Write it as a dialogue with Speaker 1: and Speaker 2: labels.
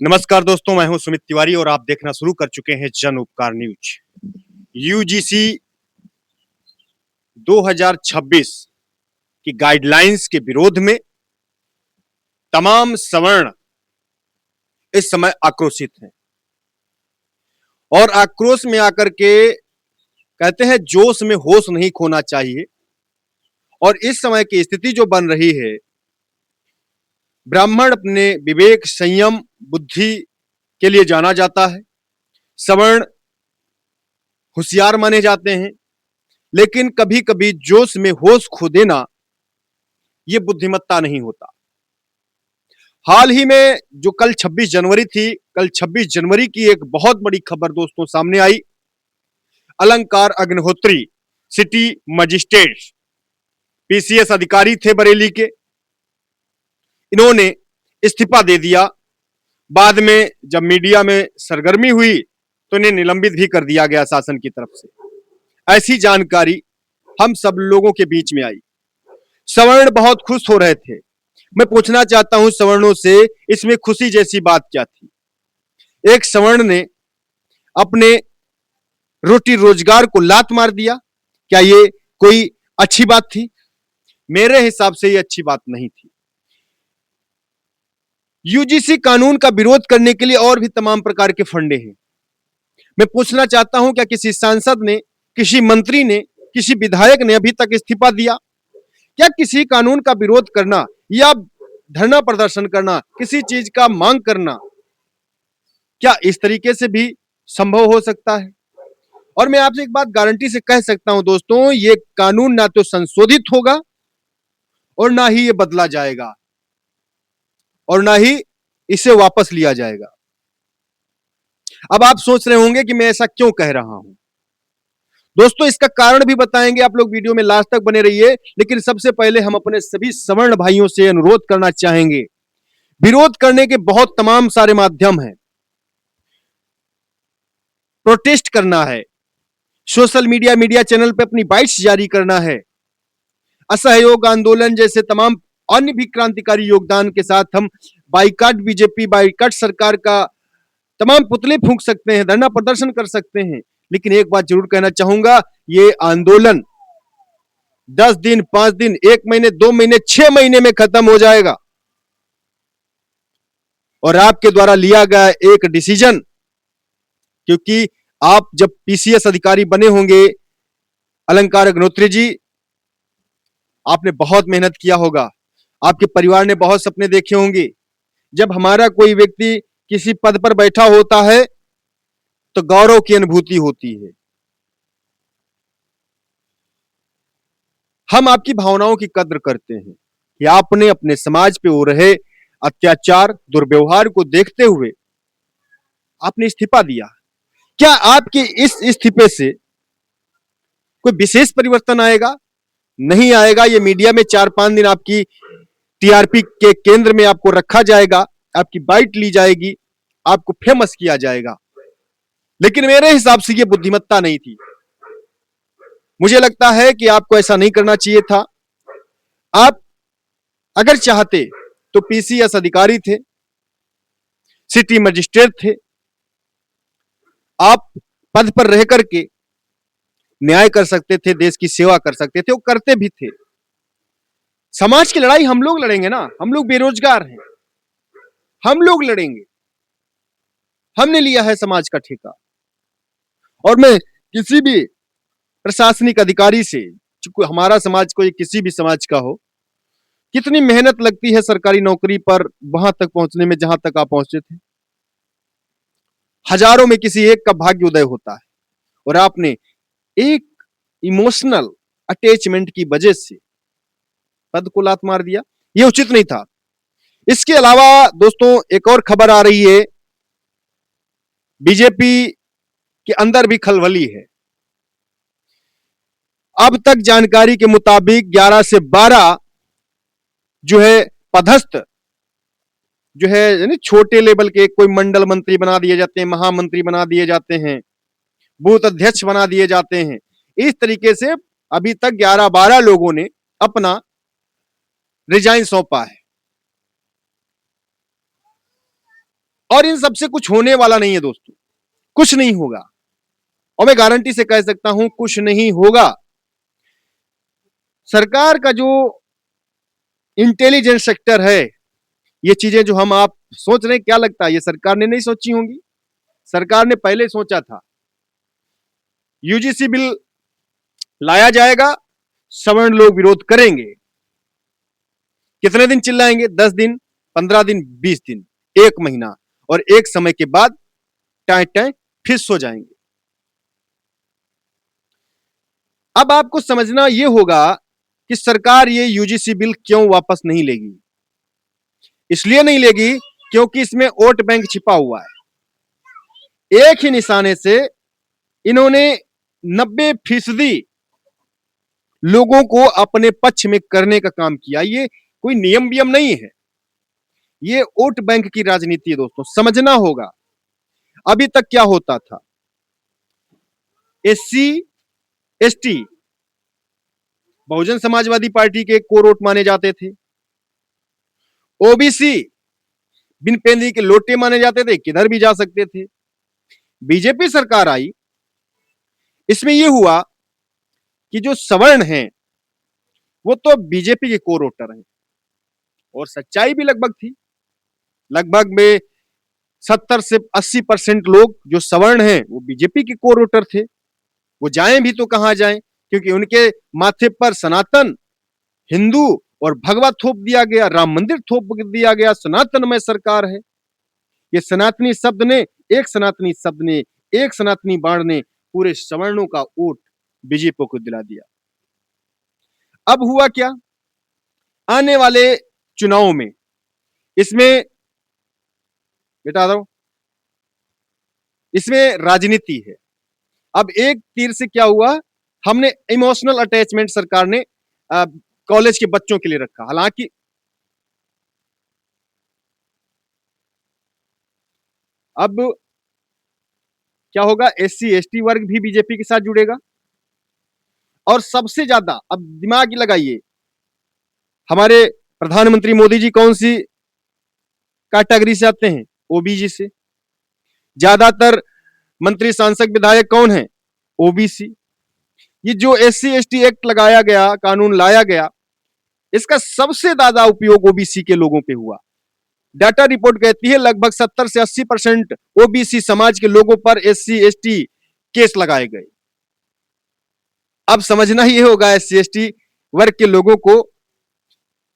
Speaker 1: नमस्कार दोस्तों, मैं हूं सुमित तिवारी और आप देखना शुरू कर चुके हैं जन उपकार न्यूज। यूजीसी 2026 की गाइडलाइंस के विरोध में तमाम सवर्ण इस समय आक्रोशित हैं और आक्रोश में आकर के कहते हैं जोश में होश नहीं खोना चाहिए। और इस समय की स्थिति जो बन रही है, ब्राह्मण अपने विवेक, संयम, बुद्धि के लिए जाना जाता है। सवर्ण होशियार माने जाते हैं, लेकिन कभी कभी जोश में होश खो देना यह बुद्धिमत्ता नहीं होता। हाल ही में जो कल 26 जनवरी थी, कल 26 जनवरी की एक बहुत बड़ी खबर दोस्तों सामने आई। अलंकार अग्निहोत्री सिटी मजिस्ट्रेट पीसीएस अधिकारी थे बरेली के, इन्होंने इस्तीफा दे दिया। बाद में जब मीडिया में सरगर्मी हुई तो इन्हें निलंबित भी कर दिया गया शासन की तरफ से। ऐसी जानकारी हम सब लोगों के बीच में आई। सवर्ण बहुत खुश हो रहे थे। मैं पूछना चाहता हूं सवर्णों से, इसमें खुशी जैसी बात क्या थी? एक सवर्ण ने अपने रोटी रोजगार को लात मार दिया, क्या ये कोई अच्छी बात थी? मेरे हिसाब से ये अच्छी बात नहीं थी। यूजीसी कानून का विरोध करने के लिए और भी तमाम प्रकार के फंडे हैं। मैं पूछना चाहता हूं, क्या किसी सांसद ने, किसी मंत्री ने, किसी विधायक ने अभी तक इस्तीफा दिया? क्या किसी कानून का विरोध करना या धरना प्रदर्शन करना, किसी चीज का मांग करना, क्या इस तरीके से भी संभव हो सकता है? और मैं आपसे एक बात गारंटी से कह सकता हूं दोस्तों, ये कानून ना तो संशोधित होगा और ना ही ये बदला जाएगा और ना ही इसे वापस लिया जाएगा। अब आप सोच रहे होंगे कि मैं ऐसा क्यों कह रहा हूं। दोस्तों इसका कारण भी बताएंगे, आप लोग वीडियो में लास्ट तक बने रहिए। लेकिन सबसे पहले हम अपने सभी सवर्ण भाइयों से अनुरोध करना चाहेंगे, विरोध करने के बहुत तमाम सारे माध्यम हैं। प्रोटेस्ट करना है, सोशल मीडिया, मीडिया चैनल पे अपनी बाइट्स जारी करना है, असहयोग आंदोलन जैसे तमाम अन्य भी क्रांतिकारी योगदान के साथ हम बाइकाट बीजेपी, बाइकाट सरकार का तमाम पुतले फूंक सकते हैं, धरना प्रदर्शन कर सकते हैं। लेकिन एक बात जरूर कहना चाहूंगा, ये आंदोलन 10 दिन, 5 दिन, 1 महीने, 2 महीने, 6 महीने में खत्म हो जाएगा। और आपके द्वारा लिया गया एक डिसीजन, क्योंकि आप जब पीसीएस अधिकारी बने होंगे, अलंकार अग्निहोत्री जी, आपने बहुत मेहनत किया होगा, आपके परिवार ने बहुत सपने देखे होंगे। जब हमारा कोई व्यक्ति किसी पद पर बैठा होता है तो गौरव की अनुभूति होती है। हम आपकी भावनाओं की कद्र करते हैं कि आपने अपने समाज पे हो रहे अत्याचार, दुर्व्यवहार को देखते हुए आपने इस्तीफा दिया। क्या आपके इस इस्तीफे से कोई विशेष परिवर्तन आएगा? नहीं आएगा। ये मीडिया में 4-5 दिन आपकी टीआरपी के केंद्र में आपको रखा जाएगा, आपकी बाइट ली जाएगी, आपको फेमस किया जाएगा। लेकिन मेरे हिसाब से ये बुद्धिमत्ता नहीं थी। मुझे लगता है कि आपको ऐसा नहीं करना चाहिए था। आप अगर चाहते तो पीसीएस अधिकारी थे, सिटी मजिस्ट्रेट थे, आप पद पर रह करके न्याय कर सकते थे, देश की सेवा कर सकते थे, वो करते भी थे। समाज की लड़ाई हम लोग लड़ेंगे ना, हम लोग बेरोजगार हैं, हम लोग लड़ेंगे। हमने लिया है समाज का ठेका। और मैं किसी भी प्रशासनिक अधिकारी से, चूंकि हमारा समाज कोई किसी भी समाज का हो, कितनी मेहनत लगती है सरकारी नौकरी पर वहां तक पहुंचने में जहां तक आप पहुंचे थे। हजारों में किसी एक का भाग्य उदय होता है और आपने एक इमोशनल अटैचमेंट की वजह से पद को लात मार दिया। यह उचित नहीं था। इसके अलावा दोस्तों एक और खबर आ रही है, बीजेपी के अंदर भी खलबली है। अब तक जानकारी के मुताबिक 11 से 12 जो है पदस्थ, जो है यानी छोटे लेवल के, कोई मंडल मंत्री बना दिए जाते हैं, महामंत्री बना दिए जाते हैं, बूथ अध्यक्ष बना दिए जाते हैं। इस तरीके से अभी तक 11-12 लोगों ने अपना रिजाइन सौंपा है। और इन सबसे कुछ होने वाला नहीं है दोस्तों, कुछ नहीं होगा। और मैं गारंटी से कह सकता हूं कुछ नहीं होगा। सरकार का जो इंटेलिजेंस सेक्टर है, ये चीजें जो हम आप सोच रहे हैं, क्या लगता है ये सरकार ने नहीं सोची होंगी? सरकार ने पहले सोचा था यूजीसी बिल लाया जाएगा, सवर्ण लोग विरोध करेंगे। कितने दिन चिल्लाएंगे? 10 दिन, 15 दिन, 20 दिन, 1 महीना, और एक समय के बाद टाए टाए फिर सो जाएंगे। अब आपको समझना यह होगा कि सरकार ये यूजीसी बिल क्यों वापस नहीं लेगी। इसलिए नहीं लेगी क्योंकि इसमें वोट बैंक छिपा हुआ है। एक ही निशाने से इन्होंने 90% लोगों को अपने पक्ष में करने का काम किया। ये कोई नियम वियम नहीं है, ये वोट बैंक की राजनीति है दोस्तों, समझना होगा। अभी तक क्या होता था, SC ST Bahujan Samajwadi party के कोर वोट माने जाते थे, ओबीसी बिन पेंदी के लोटे माने जाते थे, किधर भी जा सकते थे। बीजेपी सरकार आई, इसमें यह हुआ कि जो सवर्ण हैं वो तो बीजेपी के कोर वोटर हैं, और सच्चाई भी लगभग थी। लगभग में 70 से 80% लोग जो सवर्ण हैं वो बीजेपी के कोर वोटर थे। वो जाएं भी तो कहां जाएं, क्योंकि उनके माथे पर सनातन, हिंदू और भगवा थोप दिया गया, राम मंदिर थोप दिया गया, सनातनमय सरकार है। ये सनातनी शब्द ने, एक सनातनी शब्द ने, एक सनातनी बाण ने पूरे सवर्णों का वोट बीजेपी को दिला दिया। अब हुआ क्या, आने वाले चुनाव में इसमें बेटा दो, इसमें राजनीति है। अब एक तीर से क्या हुआ, हमने इमोशनल अटैचमेंट सरकार ने कॉलेज के बच्चों के लिए रखा। हालांकि अब क्या होगा, एससी एसटी वर्ग भी बीजेपी के साथ जुड़ेगा। और सबसे ज्यादा अब दिमाग लगाइए, हमारे प्रधानमंत्री मोदी जी कौन सी कैटेगरी से आते हैं? ओबीसी से। ज्यादातर मंत्री सांसद विधायक कौन है? ओबीसी। ये जो एससी एसटी एक्ट लगाया गया, कानून लाया गया, इसका सबसे ज्यादा उपयोग ओबीसी के लोगों पे हुआ। डाटा रिपोर्ट कहती है लगभग 70 से 80% ओबीसी समाज के लोगों पर एससी एसटी केस लगाए गए। अब समझना ही होगा एससी एसटी वर्ग के लोगों को